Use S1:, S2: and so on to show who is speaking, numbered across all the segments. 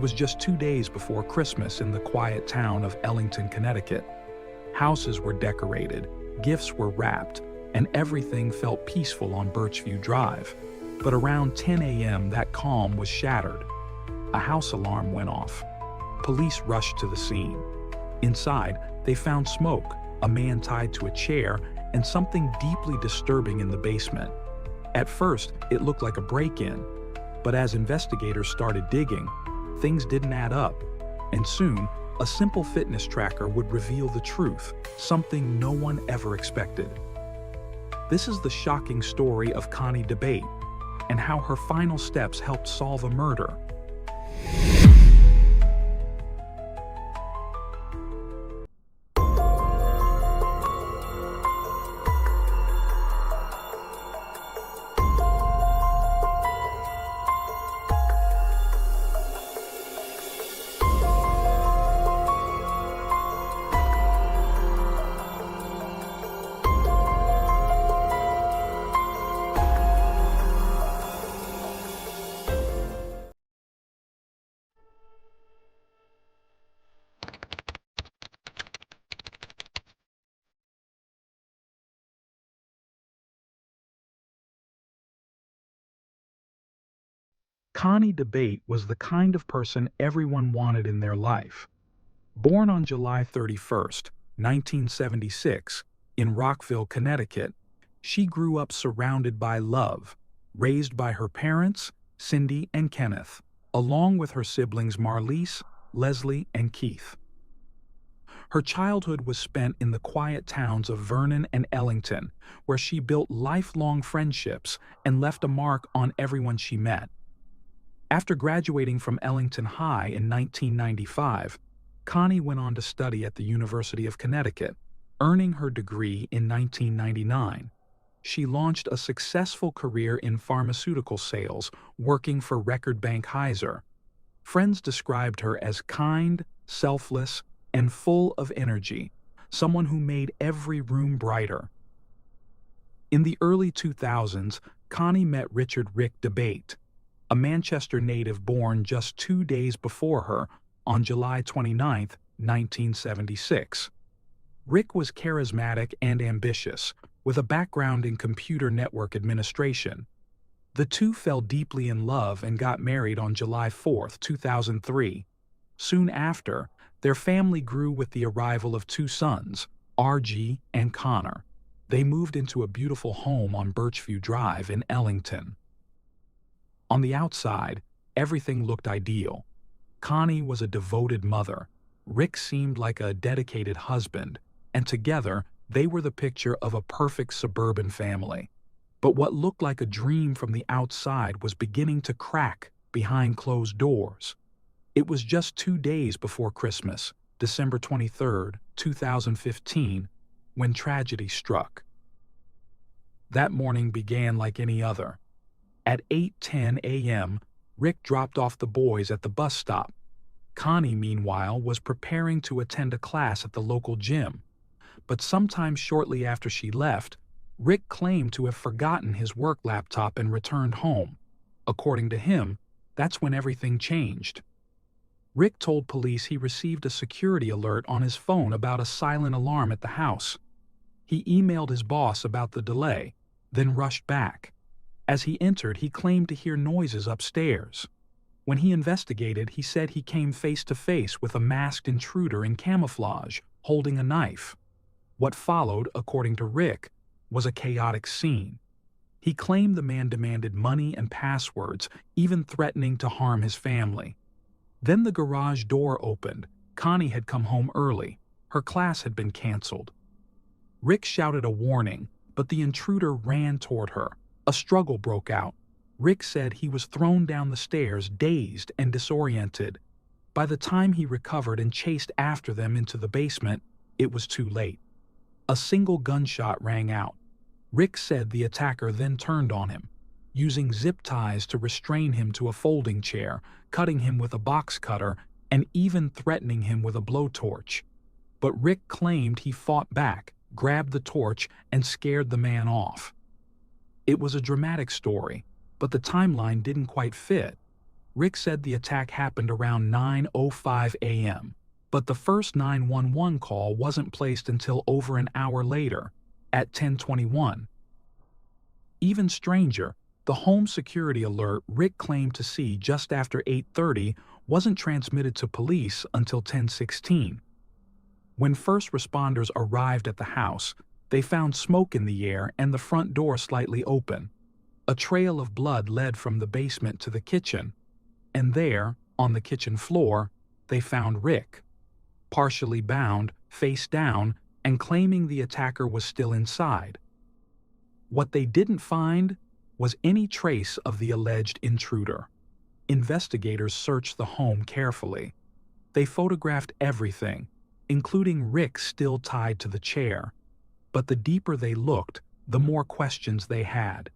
S1: was just 2 days before Christmas in the quiet town of Ellington, Connecticut. Houses were decorated, gifts were wrapped, and everything felt peaceful on Birchview Drive. But around 10 a.m., that calm was shattered. A house alarm went off. Police rushed to the scene. Inside, they found smoke, a man tied to a chair, and something deeply disturbing in the basement. At first, it looked like a break-in, but as investigators started digging, things didn't add up, and soon, a simple fitness tracker would reveal the truth, something no one ever expected. This is the shocking story of Connie DeBate and how her final steps helped solve a murder. Connie DeBate was the kind of person everyone wanted in their life. Born on July 31st, 1976, in Rockville, Connecticut, she grew up surrounded by love, raised by her parents, Cindy and Kenneth, along with her siblings Marlise, Leslie, and Keith. Her childhood was spent in the quiet towns of Vernon and Ellington, where she built lifelong friendships and left a mark on everyone she met. After graduating from Ellington High in 1995, Connie went on to study at the University of Connecticut, earning her degree in 1999. She launched a successful career in pharmaceutical sales, working for Record Bank Heiser. Friends described her as kind, selfless, and full of energy, someone who made every room brighter. In the early 2000s, Connie met Richard "Rick" DeBate, a Manchester native born just 2 days before her on July 29, 1976. Rick was charismatic and ambitious, with a background in computer network administration. The two fell deeply in love and got married on July 4, 2003. Soon after, their family grew with the arrival of 2 sons, RG and Connor. They moved into a beautiful home on Birchview Drive in Ellington. On the outside, everything looked ideal. Connie was a devoted mother. Rick seemed like a dedicated husband, and together, they were the picture of a perfect suburban family. But what looked like a dream from the outside was beginning to crack behind closed doors. It was just 2 days before Christmas, December 23, 2015, when tragedy struck. That morning began like any other. At 8:10 a.m., Rick dropped off the boys at the bus stop. Connie, meanwhile, was preparing to attend a class at the local gym. But sometime shortly after she left, Rick claimed to have forgotten his work laptop and returned home. According to him, that's when everything changed. Rick told police he received a security alert on his phone about a silent alarm at the house. He emailed his boss about the delay, then rushed back. As he entered, he claimed to hear noises upstairs. When he investigated, he said he came face to face with a masked intruder in camouflage, holding a knife. What followed, according to Rick, was a chaotic scene. He claimed the man demanded money and passwords, even threatening to harm his family. Then the garage door opened. Connie had come home early. Her class had been canceled. Rick shouted a warning, but the intruder ran toward her. A struggle broke out. Rick said he was thrown down the stairs, dazed and disoriented. By the time he recovered and chased after them into the basement, it was too late. A single gunshot rang out. Rick said the attacker then turned on him, using zip ties to restrain him to a folding chair, cutting him with a box cutter, and even threatening him with a blowtorch. But Rick claimed he fought back, grabbed the torch, and scared the man off. It was a dramatic story, but the timeline didn't quite fit. Rick said the attack happened around 9:05 a.m., but the first 911 call wasn't placed until over an hour later, at 10:21. Even stranger, the home security alert Rick claimed to see just after 8:30 wasn't transmitted to police until 10:16. When first responders arrived at the house, they found smoke in the air and the front door slightly open. A trail of blood led from the basement to the kitchen, and there, on the kitchen floor, they found Rick, partially bound, face down, and claiming the attacker was still inside. What they didn't find was any trace of the alleged intruder. Investigators searched the home carefully. They photographed everything, including Rick still tied to the chair. But the deeper they looked, the more questions they had.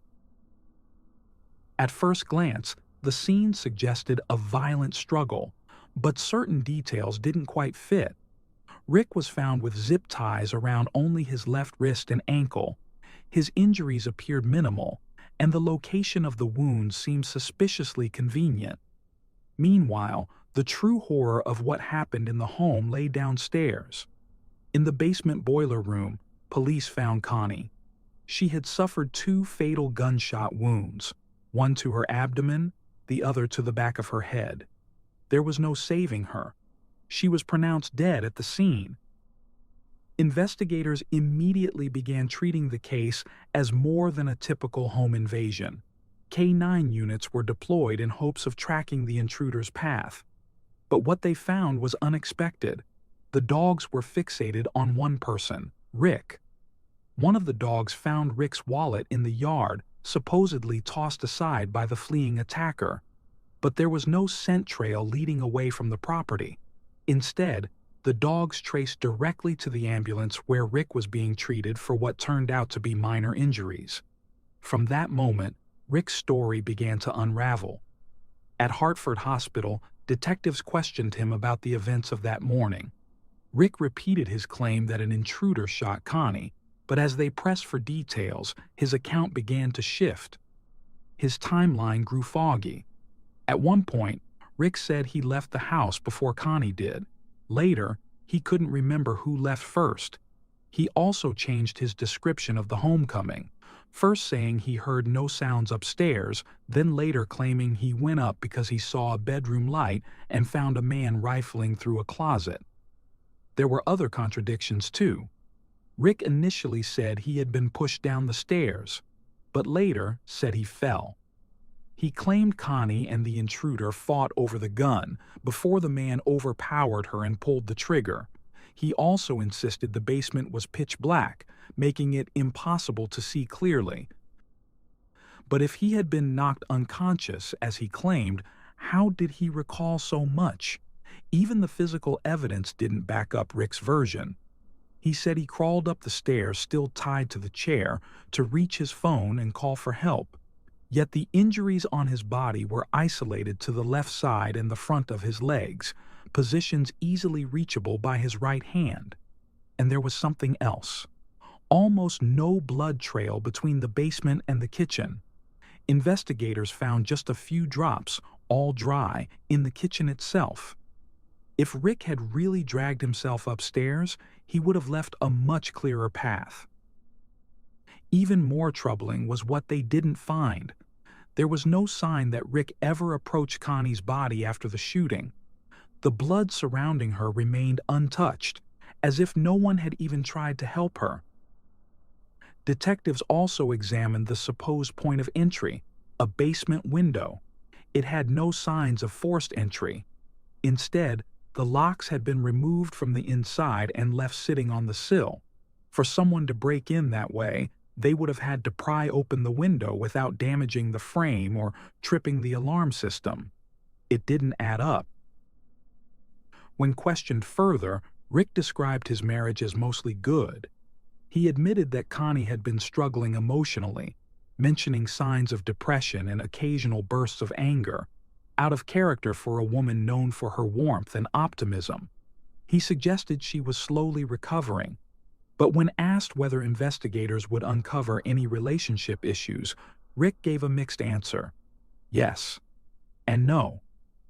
S1: At first glance, the scene suggested a violent struggle, but certain details didn't quite fit. Rick was found with zip ties around only his left wrist and ankle. His injuries appeared minimal, and the location of the wounds seemed suspiciously convenient. Meanwhile, the true horror of what happened in the home lay downstairs. In the basement boiler room, police found Connie. She had suffered 2 fatal gunshot wounds, one to her abdomen, the other to the back of her head. There was no saving her. She was pronounced dead at the scene. Investigators immediately began treating the case as more than a typical home invasion. K-9 units were deployed in hopes of tracking the intruder's path. But what they found was unexpected. The dogs were fixated on one person, Rick. One of the dogs found Rick's wallet in the yard, supposedly tossed aside by the fleeing attacker. But there was no scent trail leading away from the property. Instead, the dogs traced directly to the ambulance where Rick was being treated for what turned out to be minor injuries. From that moment, Rick's story began to unravel. At Hartford Hospital, detectives questioned him about the events of that morning. Rick repeated his claim that an intruder shot Connie, but as they pressed for details, his account began to shift. His timeline grew foggy. At one point, Rick said he left the house before Connie did. Later, he couldn't remember who left first. He also changed his description of the homecoming, first saying he heard no sounds upstairs, then later claiming he went up because he saw a bedroom light and found a man rifling through a closet. There were other contradictions too. Rick initially said he had been pushed down the stairs, but later said he fell. He claimed Connie and the intruder fought over the gun before the man overpowered her and pulled the trigger. He also insisted the basement was pitch black, making it impossible to see clearly. But if he had been knocked unconscious, as he claimed, how did he recall so much? Even the physical evidence didn't back up Rick's version. He said he crawled up the stairs still tied to the chair to reach his phone and call for help. Yet the injuries on his body were isolated to the left side and the front of his legs, positions easily reachable by his right hand. And there was something else. Almost no blood trail between the basement and the kitchen. Investigators found just a few drops, all dry, in the kitchen itself. If Rick had really dragged himself upstairs, he would have left a much clearer path. Even more troubling was what they didn't find. There was no sign that Rick ever approached Connie's body after the shooting. The blood surrounding her remained untouched, as if no one had even tried to help her. Detectives also examined the supposed point of entry, a basement window. It had no signs of forced entry. Instead, the locks had been removed from the inside and left sitting on the sill. For someone to break in that way, they would have had to pry open the window without damaging the frame or tripping the alarm system. It didn't add up. When questioned further, Rick described his marriage as mostly good. He admitted that Connie had been struggling emotionally, mentioning signs of depression and occasional bursts of anger, out of character for a woman known for her warmth and optimism. He suggested she was slowly recovering. But when asked whether investigators would uncover any relationship issues, Rick gave a mixed answer. Yes and no.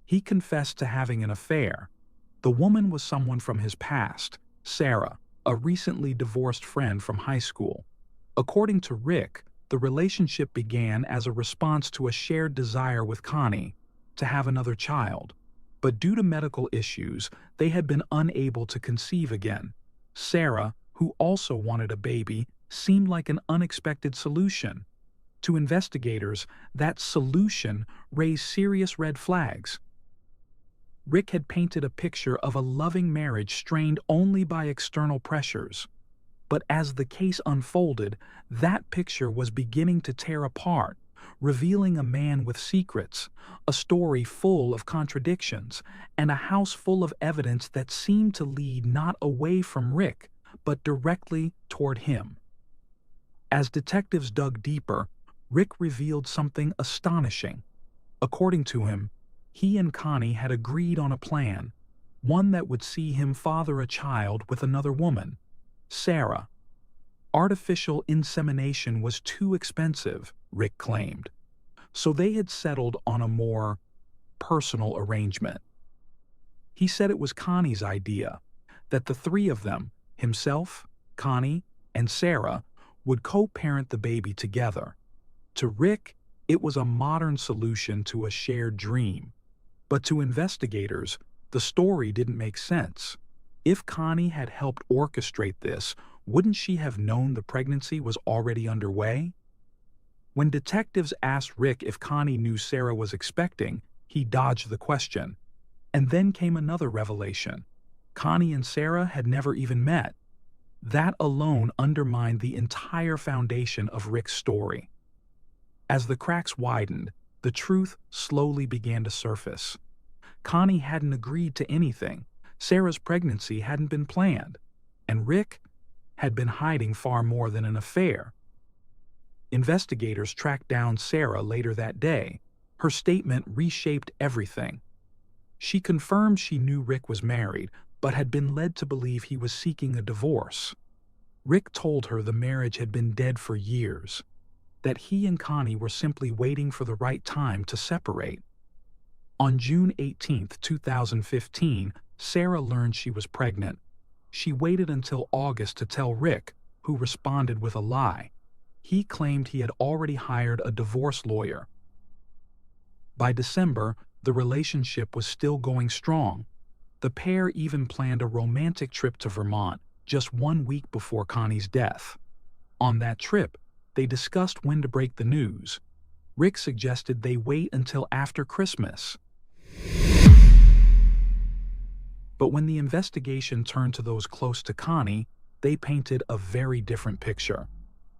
S1: He confessed to having an affair. The woman was someone from his past, Sarah, a recently divorced friend from high school. According to Rick, the relationship began as a response to a shared desire with Connie to have another child. But due to medical issues, they had been unable to conceive again. Sarah, who also wanted a baby, seemed like an unexpected solution. To investigators, that solution raised serious red flags. Rick had painted a picture of a loving marriage strained only by external pressures. But as the case unfolded, that picture was beginning to tear apart, revealing a man with secrets, a story full of contradictions, and a house full of evidence that seemed to lead not away from Rick, but directly toward him. As detectives dug deeper, Rick revealed something astonishing. According to him, he and Connie had agreed on a plan, one that would see him father a child with another woman, Sarah. Artificial insemination was too expensive, Rick claimed, so they had settled on a more personal arrangement. He said it was Connie's idea, that the three of them, himself, Connie, and Sarah, would co-parent the baby together. To Rick, it was a modern solution to a shared dream. But to investigators, the story didn't make sense. If Connie had helped orchestrate this, wouldn't she have known the pregnancy was already underway? When detectives asked Rick if Connie knew Sarah was expecting, he dodged the question. And then came another revelation. Connie and Sarah had never even met. That alone undermined the entire foundation of Rick's story. As the cracks widened, the truth slowly began to surface. Connie hadn't agreed to anything. Sarah's pregnancy hadn't been planned. And Rick had been hiding far more than an affair. Investigators tracked down Sarah later that day. Her statement reshaped everything. She confirmed she knew Rick was married, but had been led to believe he was seeking a divorce. Rick told her the marriage had been dead for years, that he and Connie were simply waiting for the right time to separate. On June 18, 2015, Sarah learned she was pregnant. She waited until August to tell Rick, who responded with a lie. He claimed he had already hired a divorce lawyer. By December, the relationship was still going strong. The pair even planned a romantic trip to Vermont just 1 week before Connie's death. On that trip, they discussed when to break the news. Rick suggested they wait until after Christmas. But when the investigation turned to those close to Connie, they painted a very different picture.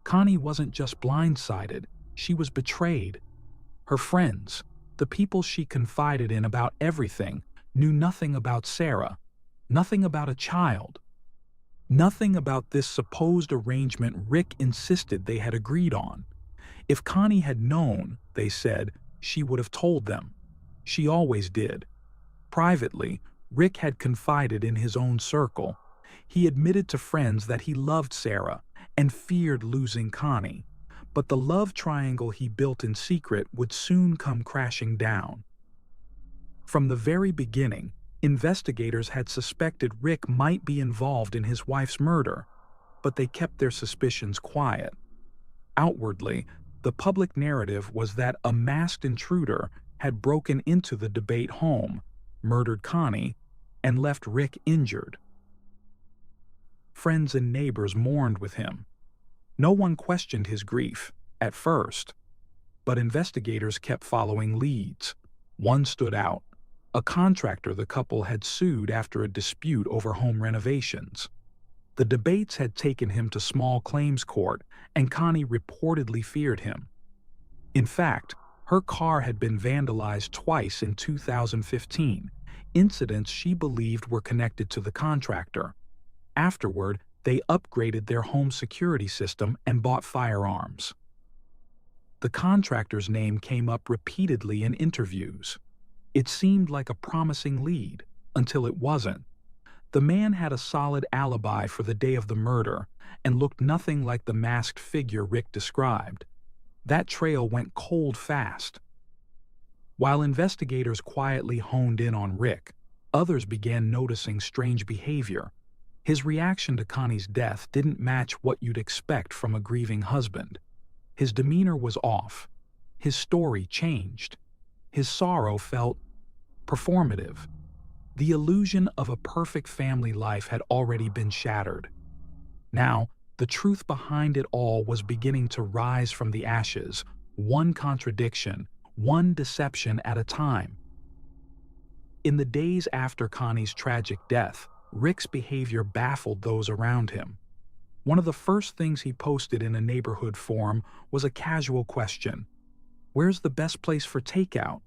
S1: Connie wasn't just blindsided, she was betrayed. Her friends, the people she confided in about everything, knew nothing about Sarah, nothing about a child, nothing about this supposed arrangement Rick insisted they had agreed on. If Connie had known, they said, she would have told them. She always did. Privately, Rick had confided in his own circle. He admitted to friends that he loved Sarah and feared losing Connie, but the love triangle he built in secret would soon come crashing down. From the very beginning, investigators had suspected Rick might be involved in his wife's murder, but they kept their suspicions quiet. Outwardly, the public narrative was that a masked intruder had broken into the Debate home, murdered Connie, and left Rick injured. Friends and neighbors mourned with him. No one questioned his grief, at first, but investigators kept following leads. One stood out, a contractor the couple had sued after a dispute over home renovations. The Debates had taken him to small claims court, and Connie reportedly feared him. In fact, her car had been vandalized twice in 2015, incidents she believed were connected to the contractor. Afterward, they upgraded their home security system and bought firearms. The contractor's name came up repeatedly in interviews. It seemed like a promising lead, until it wasn't. The man had a solid alibi for the day of the murder and looked nothing like the masked figure Rick described. That trail went cold fast. While investigators quietly honed in on Rick, others began noticing strange behavior. His reaction to Connie's death didn't match what you'd expect from a grieving husband. His demeanor was off. His story changed. His sorrow felt performative. The illusion of a perfect family life had already been shattered. Now, the truth behind it all was beginning to rise from the ashes, one contradiction, one deception at a time. In the days after Connie's tragic death, Rick's behavior baffled those around him. One of the first things he posted in a neighborhood forum was a casual question: "Where's the best place for takeout?"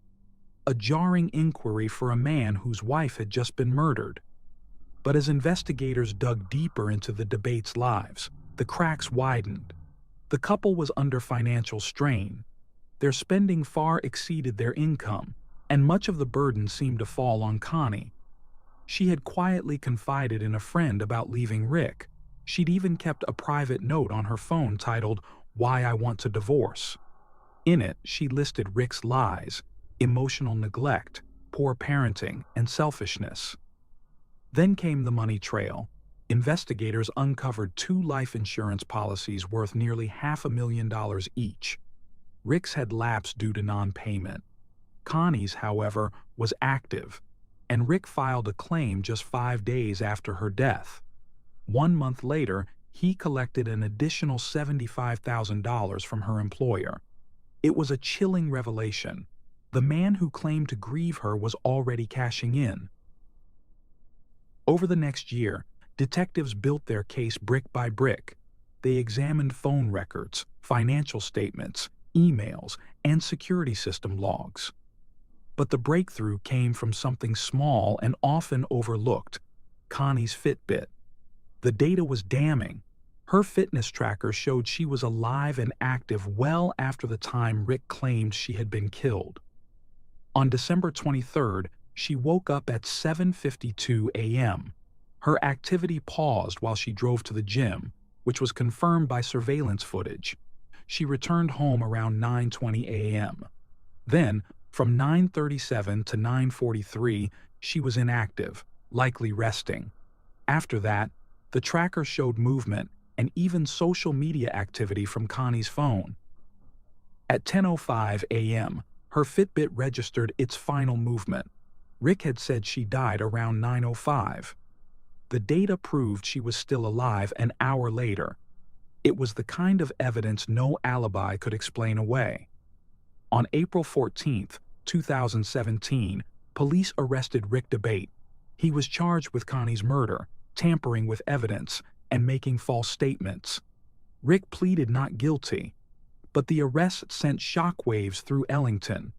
S1: A jarring inquiry for a man whose wife had just been murdered. But as investigators dug deeper into the debate's lives, the cracks widened. The couple was under financial strain. Their spending far exceeded their income, and much of the burden seemed to fall on Connie. She had quietly confided in a friend about leaving Rick. She'd even kept a private note on her phone titled, "Why I Want to Divorce." In it, she listed Rick's lies, emotional neglect, poor parenting, and selfishness. Then came the money trail. Investigators uncovered 2 life insurance policies worth nearly $500,000 each. Rick's had lapsed due to non-payment. Connie's, however, was active, and Rick filed a claim just 5 days after her death. 1 month later, he collected an additional $75,000 from her employer. It was a chilling revelation. The man who claimed to grieve her was already cashing in. Over the next year, detectives built their case brick by brick. They examined phone records, financial statements, emails, and security system logs. But the breakthrough came from something small and often overlooked: Connie's Fitbit. The data was damning. Her fitness tracker showed she was alive and active well after the time Rick claimed she had been killed. On December 23rd, she woke up at 7:52 a.m. Her activity paused while she drove to the gym, which was confirmed by surveillance footage. She returned home around 9:20 a.m. Then, from 9:37 to 9:43, she was inactive, likely resting. After that, the tracker showed movement and even social media activity from Connie's phone. At 10:05 a.m., her Fitbit registered its final movement. Rick had said she died around 9:05. The data proved she was still alive an hour later. It was the kind of evidence no alibi could explain away. On April 14, 2017, police arrested Rick DeBate. He was charged with Connie's murder, tampering with evidence, and making false statements. Rick pleaded not guilty, but the arrest sent shockwaves through Ellington.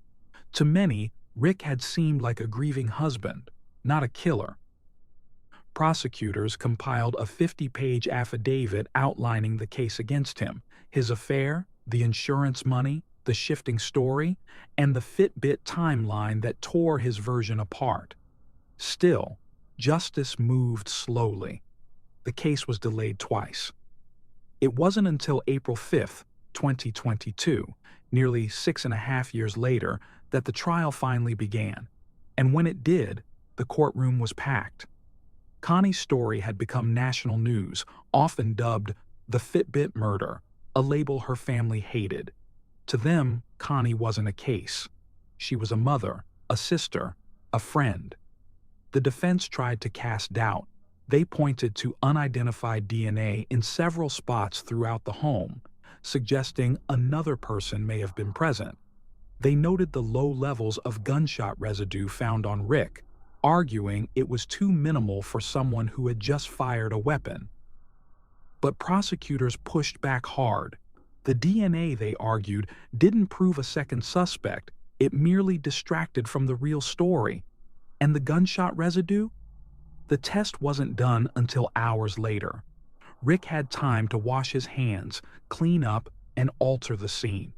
S1: To many, Rick had seemed like a grieving husband, not a killer. Prosecutors compiled a 50-page affidavit outlining the case against him: his affair, the insurance money, the shifting story, and the Fitbit timeline that tore his version apart. Still, justice moved slowly. The case was delayed twice. It wasn't until April 5, 2022, nearly 6.5 years later, that the trial finally began. And when it did, the courtroom was packed. Connie's story had become national news, often dubbed the Fitbit murder, a label her family hated. To them, Connie wasn't a case. She was a mother, a sister, a friend. The defense tried to cast doubt. They pointed to unidentified DNA in several spots throughout the home, suggesting another person may have been present. They noted the low levels of gunshot residue found on Rick, arguing it was too minimal for someone who had just fired a weapon. But prosecutors pushed back hard. The DNA, they argued, didn't prove a second suspect. It merely distracted from the real story. And the gunshot residue? The test wasn't done until hours later. Rick had time to wash his hands, clean up, and alter the scene.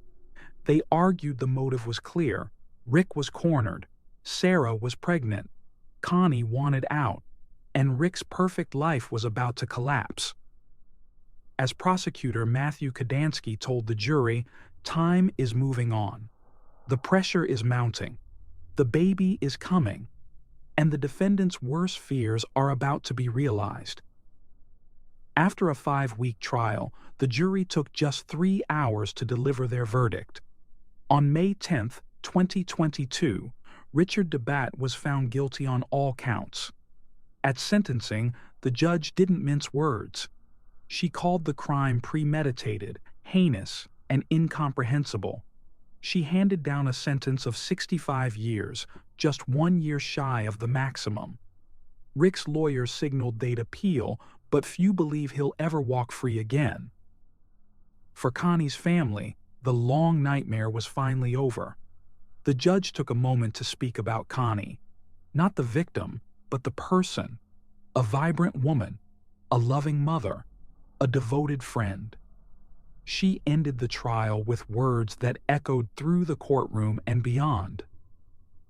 S1: They argued the motive was clear. Rick was cornered. Sarah was pregnant. Connie wanted out. And Rick's perfect life was about to collapse. As prosecutor Matthew Kadansky told the jury, time is moving on. The pressure is mounting. The baby is coming, and the defendant's worst fears are about to be realized. After a 5-week trial, the jury took just 3 hours to deliver their verdict. On May 10, 2022, Richard DeBatte was found guilty on all counts. At sentencing, the judge didn't mince words. She called the crime premeditated, heinous, and incomprehensible. She handed down a sentence of 65 years, just 1 year shy of the maximum. Rick's lawyers signaled they'd appeal, but few believe he'll ever walk free again. For Connie's family, the long nightmare was finally over. The judge took a moment to speak about Connie. Not the victim, but the person. A vibrant woman, a loving mother, a devoted friend. She ended the trial with words that echoed through the courtroom and beyond.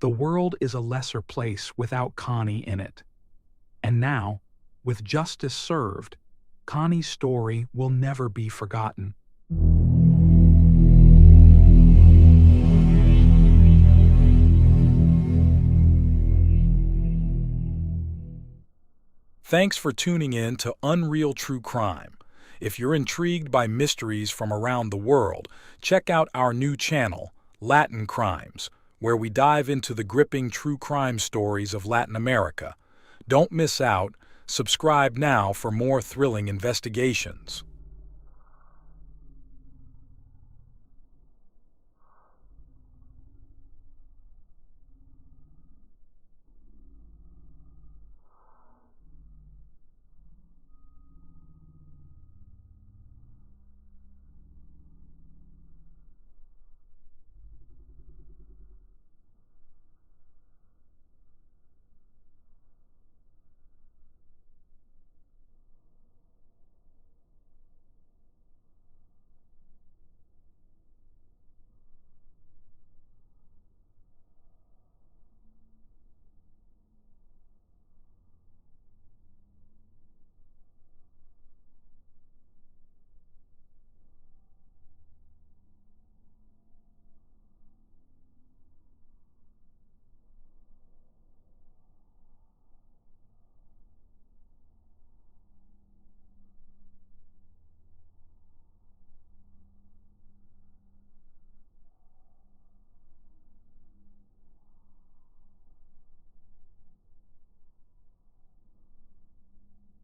S1: The world is a lesser place without Connie in it. And now, with justice served, Connie's story will never be forgotten. Thanks for tuning in to Unreal True Crime. If you're intrigued by mysteries from around the world, check out our new channel, Latin Crimes, where we dive into the gripping true crime stories of Latin America. Don't miss out. Subscribe now for more thrilling investigations.